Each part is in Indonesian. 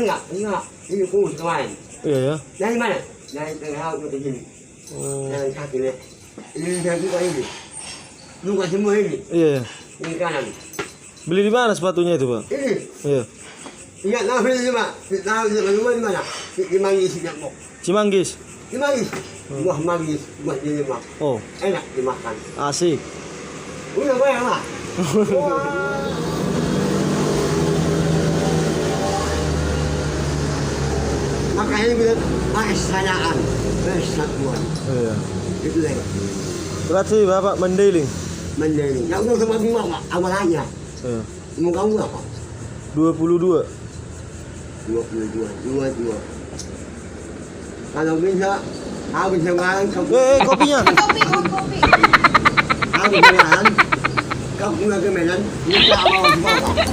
enggak. Ini kurus kemarin. Iya ya. Dari mana? Dari tengah ke sini. Oh. Yang kaki ini. Ini dari buka ini. Buka semua ini. Iya ya. Ini kanan. Beli di mana sepatunya itu, Pak? Ini. Iya. Ingat nama beli di mana? Tahu di mana? Di Manggis di Depok. Cimanggis. Di Manggis. Buah Manggis, buah di Demak. Oh, Enak dimakan. asik. Udah bayar lah. Makanya bilang kesayaan, kesatuan. Iya. Itu deh. Berarti Bapak mendeling. Menjadi. Ya udah sama bunga pak, awalannya. Iya. Mau kamu berapa? 22. 22. Kalau bisa, aku bisa makan. Kopinya. Kopi. Aku bisa makan. Kamu punya kemenan, minta mau semua pak.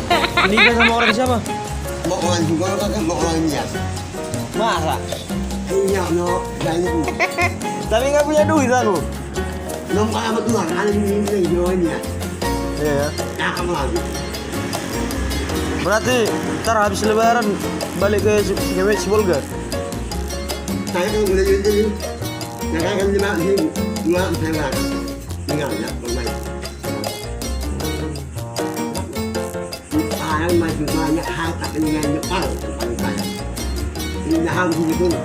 Nikah sama orang siapa? Mau orang juga kan mau orang India. Masa? Iya no, banyak. Tapi nggak punya duit aku. Nomor apa tuh? Ada di India. Iya ya. Ya kamu lagi. Berarti ntar habis lebaran balik ke Sibolga. Saya kan udah jadi. Ya kan 5.000. 2 saya makan. Tinggal ya bermain. Sekarang masih banyak harta dengan Jepang paling kaya. Ini harus dihitung.